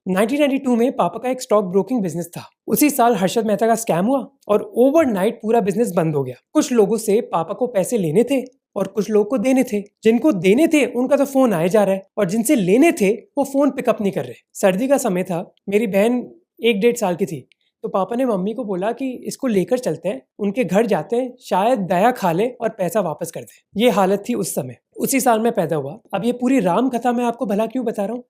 1992 में पापा का एक स्टॉक ब्रोकिंग बिजनेस था। उसी साल हर्षद मेहता का स्कैम हुआ और ओवरनाइट पूरा बिजनेस बंद हो गया। कुछ लोगों से पापा को पैसे लेने थे और कुछ लोगों को देने थे। जिनको देने थे उनका तो फोन आए जा रहा है और जिनसे लेने थे वो फोन पिकअप नहीं कर रहे। सर्दी का समय था, मेरी बहन 1-1.5 साल की थी, तो पापा ने मम्मी को बोला कि इसको लेकर चलते हैं, उनके घर जाते हैं, शायद दया खा ले और पैसा वापस कर दे। ये हालत थी उस समय। उसी साल में पैदा हुआ। अब ये पूरी राम कथा मैं आपको भला क्यों बता रहा हूँ?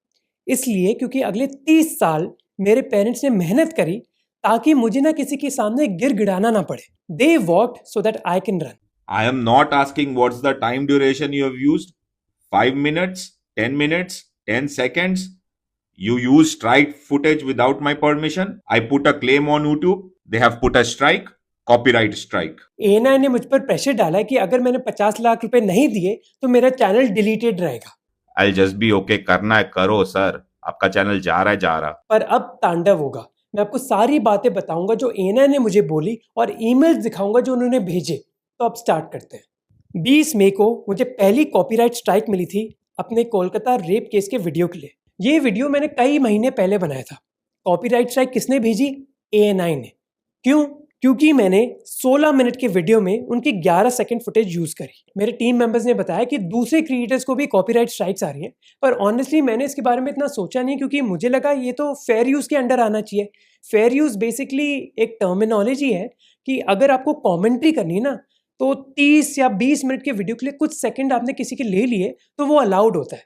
इसलिए क्योंकि अगले 30 साल मेरे पेरेंट्स ने मेहनत करी ताकि मुझे ना किसी के सामने गिर गिड़ाना ना पड़े। They walked so that I can run. I am not asking what's the time duration you have used. 5 minutes, 10 minutes, 10 seconds. You use strike footage without my permission. I put a claim on YouTube. They have put a strike. Copyright strike. ANI ने मुझ पर pressure डाला कि अगर मैंने 50 लाख रुपए नहीं दिए तो मेरा चैनल डिलीटेड रहेगा। I'll just be okay. करना है करो सर, आपका चैनल जा रहा है जा रहा। पर अब तांडव होगा। मैं आपको सारी बातें बताऊंगा जो ANI ने मुझे बोली और ईमेल्स दिखाऊंगा जो उन्होंने भेजे। तो अब स्टार्ट करते हैं। 20 मई को मुझे पहली कॉपीराइट स्ट्राइक मिली थी अपने कोलकाता रेप केस के वीडियो के लिए। ये वीडियो मैंने कई महीने पहले बनाया था। कॉपीराइट स्ट्राइक किसने भेजी? ANI ने। क्यों? क्योंकि मैंने 16 मिनट के वीडियो में उनकी 11 सेकंड फुटेज यूज करी। मेरे टीम मेंबर्स ने बताया कि दूसरे क्रिएटर्स को भी कॉपीराइट स्ट्राइक्स आ रही हैं, पर ऑनेस्टली मैंने इसके बारे में इतना सोचा नहीं क्योंकि मुझे लगा ये तो फेयर यूज के अंडर आना चाहिए। फेयर यूज बेसिकली एक टर्मिनोलॉजी है कि अगर आपको कॉमेंट्री करनी है ना, तो 30 या 20 मिनट के वीडियो के लिए कुछ सेकंड आपने किसी के ले लिए तो वो अलाउड होता है।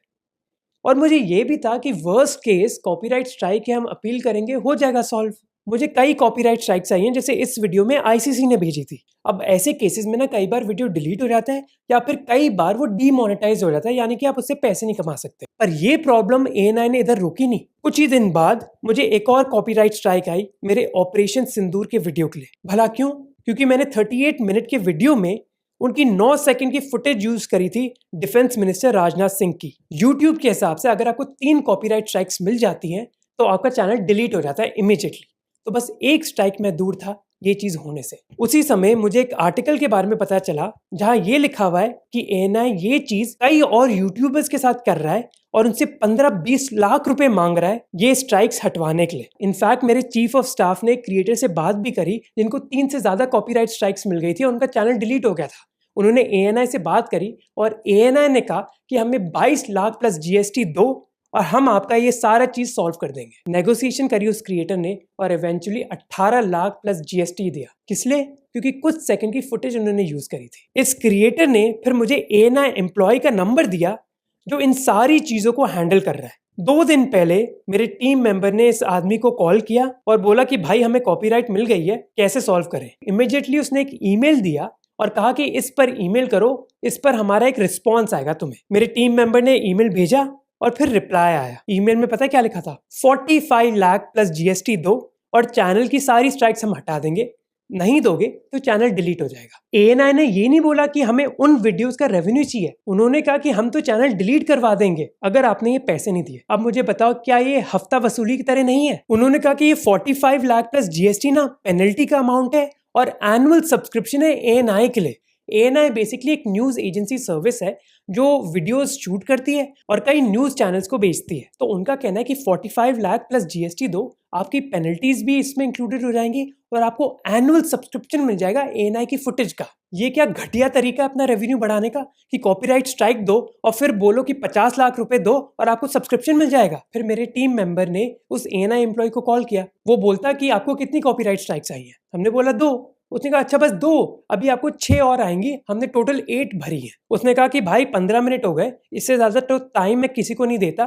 और मुझे ये भी था कि वर्स्ट केस कॉपीराइट स्ट्राइक है, हम अपील करेंगे, हो जाएगा सॉल्व। मुझे कई कॉपीराइट स्ट्राइक्स आई हैं, जैसे इस वीडियो में ICC ने भेजी थी। अब ऐसे केसेस में ना कई बार वीडियो डिलीट हो जाता है या फिर कई बार वो डीमोनेटाइज हो जाता है, यानी कि आप उससे पैसे नहीं कमा सकते। पर ये प्रॉब्लम ANI ने इधर रोकी नहीं। कुछ ही दिन बाद मुझे एक और कॉपीराइट स्ट्राइक आई मेरे ऑपरेशन सिंदूर के वीडियो के लिए। भला क्यों? क्योंकि मैंने 38 मिनट के वीडियो में उनकी 9 सेकंड की फुटेज यूज करी थी डिफेंस मिनिस्टर राजनाथ सिंह की। यूट्यूब के हिसाब से अगर आपको 3 कॉपीराइट स्ट्राइक्स मिल जाती हैं तो आपका चैनल डिलीट हो जाता है इमीडिएटली। तो बस एक स्ट्राइक में दूर था ये चीज होने से। उसी समय मुझे एक आर्टिकल के बारे में पता चला जहां ये लिखा हुआ है कि ANI ये चीज कई और यूट्यूबर्स के साथ कर रहा है और उनसे 15-20 लाख रुपए मांग रहा है ये स्ट्राइक्स हटवाने के लिए। इनफैक्ट मेरे चीफ ऑफ स्टाफ ने क्रिएटर से बात भी करी जिनको 3 से ज्यादा कॉपीराइट स्ट्राइक्स मिल गई थी और उनका चैनल डिलीट हो गया था। उन्होंने ANI से बात करी और ANI ने कहा कि हमें 22 लाख प्लस GST दो और हम आपका ये सारा चीज सॉल्व कर देंगे। नेगोशिएशन करी उस क्रिएटर ने और इवेंचुअली 18 लाख प्लस GST दिया। किस लिए? क्योंकि कुछ सेकंड की फुटेज उन्होंने यूज करी थी। इस क्रिएटर ने फिर मुझे ANI एम्प्लॉय का नंबर दिया जो इन सारी चीजों को हैंडल कर रहा है। 2 दिन पहले मेरे टीम मेंबर ने इस आदमी को कॉल किया और बोला कि भाई हमें कॉपीराइट मिल गई है, कैसे सॉल्व करें। इमीडिएटली उसने एक ईमेल दिया और कहा कि इस पर ईमेल करो, इस पर हमारा एक रिस्पॉन्स आएगा तुम्हें। मेरे टीम मेंबर ने ईमेल भेजा और फिर रिप्लाई आया। ईमेल में पता है क्या लिखा था? 45 लाख प्लस GST दो और चैनल की सारी स्ट्राइक्स हम हटा देंगे, नहीं दोगे तो चैनल डिलीट हो जाएगा। ANI ने ये नहीं बोला कि हमें उन वीडियोस का रेवेन्यू चाहिए, उन्होंने कहा कि हम तो चैनल डिलीट करवा देंगे अगर आपने ये पैसे नहीं दिए। अब मुझे बताओ क्या ये हफ्ता वसूली की तरह नहीं है? उन्होंने कहा कि ये 45 लाख प्लस GST ना पेनल्टी का अमाउंट है और एनुअल सब्सक्रिप्शन है ANI के लिए। ANI बेसिकली एक न्यूज एजेंसी सर्विस है जो वीडियोस शूट करती है और कई न्यूज चैनल्स को बेचती है। तो उनका कहना है कि 45 लाख प्लस GST दो, आपकी पेनल्टीज भी इसमें इंक्लूडेड हो जाएंगी और आपको एनुअल सब्सक्रिप्शन मिल जाएगा ANI की फुटेज का। ये क्या घटिया तरीका है अपना रेवेन्यू बढ़ाने का कि कॉपीराइट स्ट्राइक दो और फिर बोलो कि 50 लाख रुपए दो और आपको सब्सक्रिप्शन मिल जाएगा। फिर मेरे टीम मेंबर ने उस ANI एम्प्लॉय को कॉल किया। वो बोलता कि आपको कितनी कॉपीराइट स्ट्राइक्स आई है? हमने बोला 2। उसने कहा अच्छा बस 2, अभी आपको 6 और आएंगी। हमने टोटल 8 भरी है। उसने कहा कि भाई 15 मिनट हो गए, इससे ज्यादा तो टाइम मैं किसी को नहीं देता,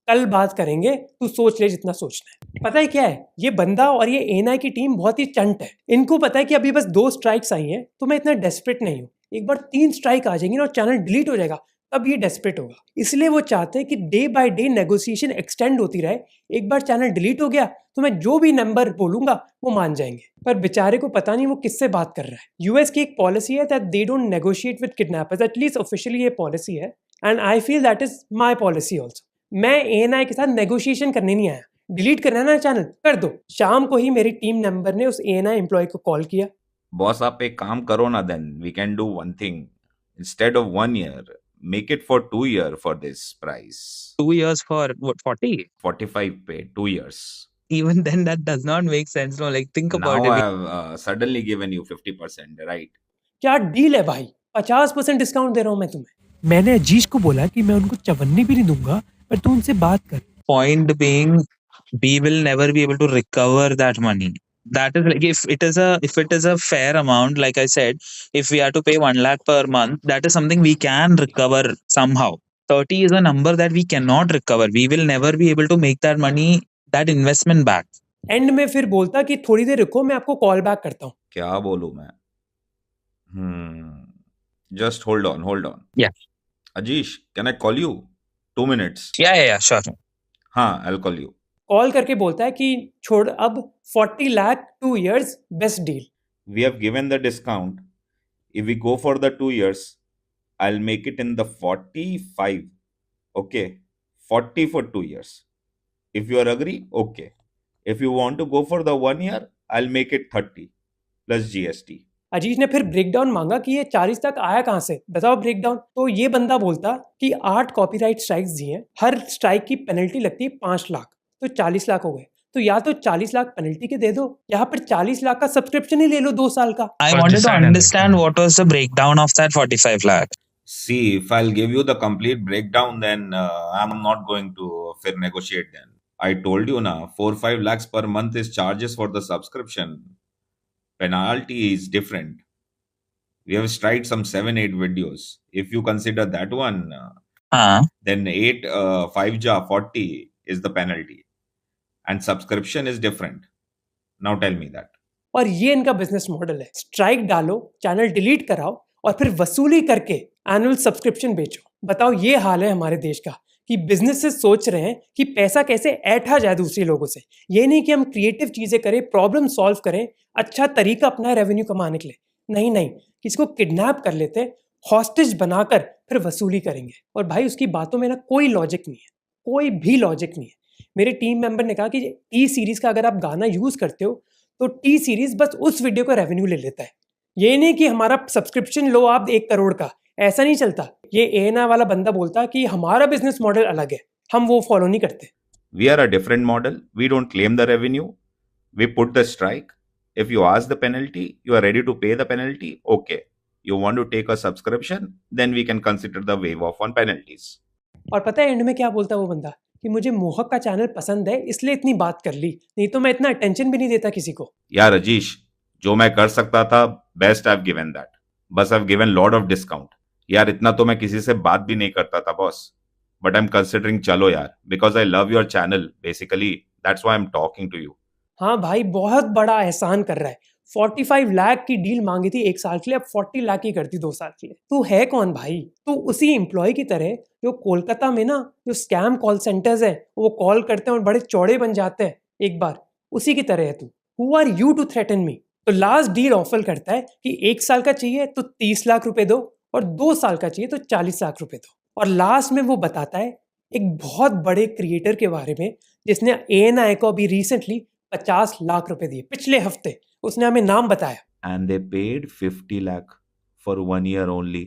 कल बात करेंगे, तू सोच ले जितना सोचना है। पता है क्या है, ये बंदा और ये ANI की टीम बहुत ही चंट है। इनको पता है कि अभी बस 2 स्ट्राइक्स आई हैं तो मैं इतना डेस्परेट नहीं हूँ। एक बार 3 स्ट्राइक आ जाएंगी ना और चैनल डिलीट हो जाएगा, तब ये डेस्परेट होगा। इसलिए वो चाहते हैं कि day by day negotiation extend होती रहे। एक बार चैनल डिलीट हो गया तो मैं जो भी नंबर बोलूंगा वो मान जाएंगे। पर बेचारे को पता नहीं वो किससे बात कर रहा है। US की एक पॉलिसी है that they don't negotiate with kidnappers, at least officially ये पॉलिसी है and I feel that is my policy also. मैं ANI के साथ नेगोशिएशन करने नहीं आया। डिलीट करना है ना चैनल, कर दो। शाम को ही मेरी टीम मेंबर ने उस ANI एम्प्लॉय को कॉल किया। बॉस आप एक काम करो ना, then we can do one thing. Instead of 1 year Make it for 2 year for this price. 2 years for what, 40? 45 pay, 2 years. Even then, that does not make sense. No, like think Now about I it. have suddenly given you 50%, right? क्या deal है भाई, 50% discount दे रहा हूँ मैं तुम्हें। मैंने अजीज को बोला कि मैं उनको चवन्नी भी नहीं दूंगा, पर तू उनसे बात कर। Point being, we will never be able to recover that money. That is like if it is a fair amount, like I said, if we are to pay 1 lakh per month, that is something we can recover somehow. 30 is a number that we cannot recover. We will never be able to make that money, that investment back. And में फिर बोलता कि थोड़ी देर रुको, मैं आपको call back करता हूँ। क्या बोलूं मैं? Just hold on. Yeah. Ajish, can I call you? 2 minutes. Yeah, sure. हाँ, I'll call you. कॉल करके बोलता है कि छोड़, अब 40 lakh 2 years best deal. We have given the discount. If we go for the 2 years, I'll make it in the 45. Okay, 40 for 2 years. If you are agree, okay. If you want to go for the 1 year, I'll make it 30 plus GST. अजीज ने फिर breakdown मांगा कि ये 40 तक आया कहाँ से, बताओ ब्रेकडाउन। तो ये बंदा बोलता कि 8 कॉपीराइट स्ट्राइक्स दिए हैं, हर स्ट्राइक की पेनल्टी लगती है 5 लाख, तो 40 लाख हो गए। तो या तो 40 लाख पेनल्टी के दे दो, या फिर 40 लाख का सब्सक्रिप्शन ही ले लो 2 साल का। I wanted to understand what was the breakdown of that 45 lakh. See, if I'll give you the complete breakdown, then I'm not going to fair negotiate then. I told you now, 4-5 lakhs per month is charges for the subscription. Penalty is different. We have striked some 7-8 videos. If you consider that one, then 5 40 is the penalty. And subscription is different. Now tell me that. और ये इनका business model है, strike डालो, channel delete कराओ और फिर वसूली करके एनुअल सब्सक्रिप्शन बेचो। बताओ, ये हाल है हमारे देश का कि बिजनेसेस सोच रहे हैं कि पैसा कैसे ऐठा जाए दूसरे लोगों से। ये नहीं कि हम क्रिएटिव चीजें करें, प्रॉब्लम सॉल्व करें, अच्छा तरीका अपना रेवेन्यू कमाने के लिए। नहीं, किसी को किडनैप कर लेते हैं, हॉस्टेज बनाकर फिर वसूली करेंगे। और भाई उसकी बातों में ना कोई लॉजिक नहीं है, कोई भी लॉजिक नहीं है। मेरे टीम मेंबर ने कहा कि टी सीरीज का अगर आप गाना यूज करते हो तो टी सीरीज बस उस वीडियो का रेवेन्यू ले लेता है। ये नहीं कि हमारा सब्सक्रिप्शन लो आप 1 करोड़ का, ऐसा नहीं चलता। ये एएनआई वाला बंदा बोलता कि हमारा बिजनेस मॉडल अलग है, हम वो फॉलो नहीं करते। We are a different model. We don't claim the revenue. We put the strike. If you ask the penalty, you are ready to pay the penalty. Okay. You want to take a subscription, then we can consider the waive off on penalties. और पता है and में क्या बोलता है वो बंदा कि मुझे मोहक का चैनल पसंद है इसलिए इतनी बात कर ली, नहीं तो मैं इतना अटेंशन भी नहीं देता किसी को। यार अजीश, जो मैं कर सकता था best I have given that. बस I have given lot of discount. यार इतना तो मैं किसी से बात भी नहीं करता था boss, but I am considering चलो यार, because I love your channel basically, that's why I am talking to you. हाँ भाई, बहुत बड़ा एहसान कर रहा है। 45 लाख की डील मांगी थी 1 साल के लिए, अब 40 लाख की करती 2 साल के लिए। तू है कौन भाई? तू उसी एम्प्लॉय की तरह जो कोलकाता में ना जो स्कैम कॉल सेंटर्स है वो कॉल करते हैं और बड़े चौड़े बन जाते हैं एक बार, उसी की तरह है तू। Who are you to threaten me? तो लास्ट डील ऑफर करता है कि 1 साल का चाहिए तो 30 लाख रुपए दो और 2 साल का चाहिए तो 40 लाख रुपए दो। और लास्ट में वो बताता है एक बहुत बड़े क्रिएटर के बारे में जिसने एएनआई को अभी रिसेंटली 50 लाख रुपए दिए, पिछले हफ्ते उसने हमें नाम बताया। And they paid 50 lakh for 1 year only.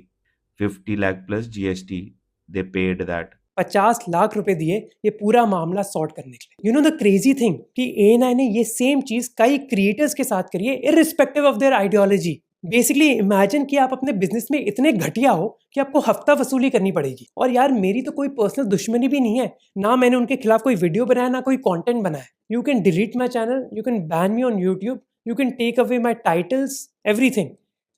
50 lakh plus GST, they paid that. 50 lakh रुपए दिए ये पूरा मामला सॉर्ट करने के लिए। You know the crazy thing कि एएनआई ने ये सेम चीज कई क्रिएटर्स के साथ करी है, irrespective of their ideology. Basically imagine कि आप अपने बिजनेस में इतने घटिया हो कि आपको हफ्ता वसूली करनी पड़ेगी। और यार मेरी तो कोई पर्सनल दुश्मनी भी नहीं है, ना मैंने उनके खिलाफ कोई वीडियो बनाया ना कोई कंटेंट बनाया। You can delete my channel, you can ban me on YouTube, you can take away my titles, everything.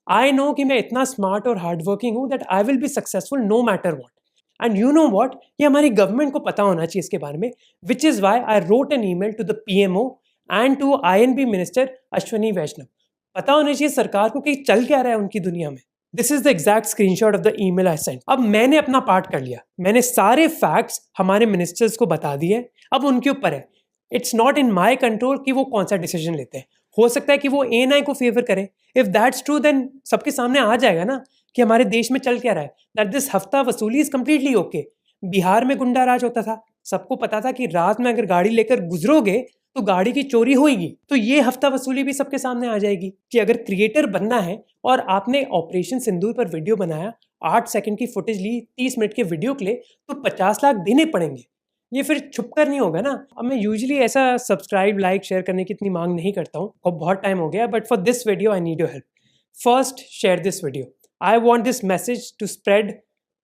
I know कि मैं इतना स्मार्ट और हार्ड वर्किंग हूँ that I will be successful no matter what. And you know what, ये हमारी government को पता होना चाहिए इसके बारे में, which is why I wrote an email to the PMO and to INB minister Ashwini Vaishnaw. पता होना चाहिए सरकार को कि चल क्या रहा है उनकी दुनिया में। This is the exact screenshot of the email I sent. अब मैंने अपना पार्ट कर लिया, मैंने सारे फैक्ट्स हमारे मिनिस्टर्स को बता दिए, अब उनके ऊपर है। It's not in my control कि वो कौन सा डिसीजन लेते हैं। हो सकता है कि वो एएनआई को फेवर करें। इफ दैट्स ट्रू देन सबके सामने आ जाएगा ना कि हमारे देश में चल क्या रहा है, दैट दिस हफ्ता वसूली इज कम्प्लीटली ओके। बिहार में गुंडा राज होता था, सबको पता था कि रात में अगर गाड़ी लेकर गुजरोगे तो गाड़ी की चोरी होगी। तो ये हफ्ता वसूली भी सबके सामने आ जाएगी कि अगर क्रिएटर बनना है और आपने ऑपरेशन सिंदूर पर वीडियो बनाया, 8 सेकंड की फुटेज ली, 30 मिनट के वीडियो के लिए, तो 50 लाख देने पड़ेंगे। ये फिर छुप कर नहीं होगा ना। अब मैं यूजुअली ऐसा सब्सक्राइब, लाइक, शेयर करने की इतनी मांग नहीं करता हूँ और बहुत टाइम हो गया, but for this video I need your help. First, share this video. I want this message to spread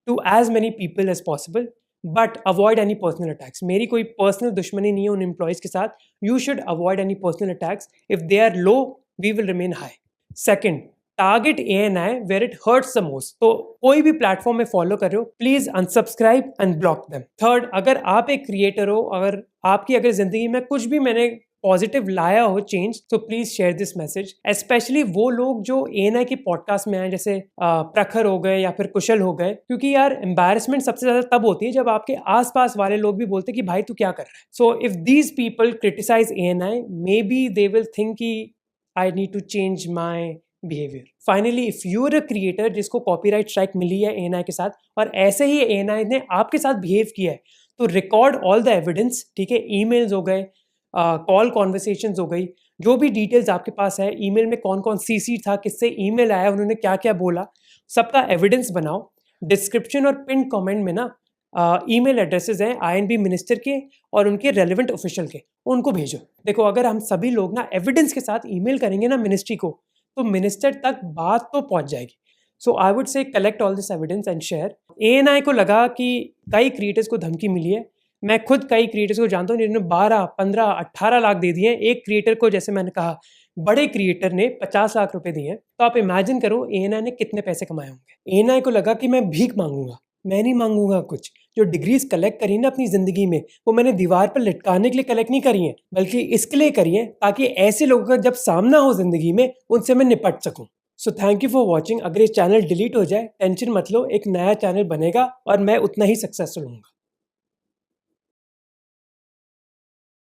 to as many people as possible, but avoid any personal attacks. मेरी कोई पर्सनल दुश्मनी नहीं है उन employees के साथ। You should avoid any personal attacks. If they are low, we will remain high. Second, target ANI where it hurts the most. तो कोई भी प्लेटफॉर्म में फॉलो कर रहे हो, please unsubscribe and block them. Third, अगर आप एक क्रिएटर हो, अगर जिंदगी में कुछ भी मैंने पॉजिटिव लाया हो चेंज, तो please share this message. Specially वो लोग जो ANI के पॉडकास्ट में आए, जैसे प्रखर हो गए या फिर कुशल हो गए, क्योंकि यार एम्बैरेसमेंट सबसे ज्यादा तब होती है जब आपके आसपास वाले लोग भी बोलते कि भाई तू क्या कर रहा है। So if these people criticise ANI, maybe they will think कि I need to change my behaviour. Finally, if you are a creator जिसको कॉपीराइट स्ट्राइक मिली है ANI के साथ, और ऐसे ही ANI ने आपके साथ बिहेव किया है, तो रिकॉर्ड ऑल द एविडेंस। ठीक है, ईमेल्स हो गए, कॉल कॉन्वर्सेशंस हो गई, जो भी डिटेल्स आपके पास है, ईमेल में कौन कौन CC था, किससे ईमेल आया, उन्होंने क्या क्या बोला, सबका एविडेंस बनाओ। डिस्क्रिप्शन और पिन कमेंट में ना ईमेल एड्रेसेस हैं INB मिनिस्टर के और उनके रेलिवेंट ऑफिशियल के, उनको भेजो। देखो, अगर हम सभी लोग ना एविडेंस के साथ ईमेल करेंगे ना मिनिस्ट्री को, तो मिनिस्टर तक बात तो पहुंच जाएगी। So I would say collect all this evidence and share. ANI को लगा कि कई क्रिएटर्स को धमकी मिली है। मैं खुद कई क्रिएटर्स को जानता हूँ जिन्होंने 12, 15, 18 लाख दे दिए। एक क्रिएटर को, जैसे मैंने कहा, बड़े क्रिएटर ने 50 लाख रुपए दिए। तो आप इमेजिन करो ANI ने कितने पैसे कमाए होंगे। ANI को लगा कि मैं भीख मांगूंगा, मैं नहीं मांगूंगा कुछ। जो डिग्रीज कलेक्ट करी ना अपनी जिंदगी में, वो मैंने दीवार पर लटकाने के लिए कलेक्ट नहीं करी है, बल्कि इसके लिए करी है ताकि ऐसे लोगों का जब सामना हो जिंदगी में, उनसे मैं निपट सकूं। So thank you for watching. अगर ये चैनल डिलीट हो जाए, टेंशन मत लो, एक नया चैनल बनेगा और मैं उतना ही सक्सेसफुल हूँ।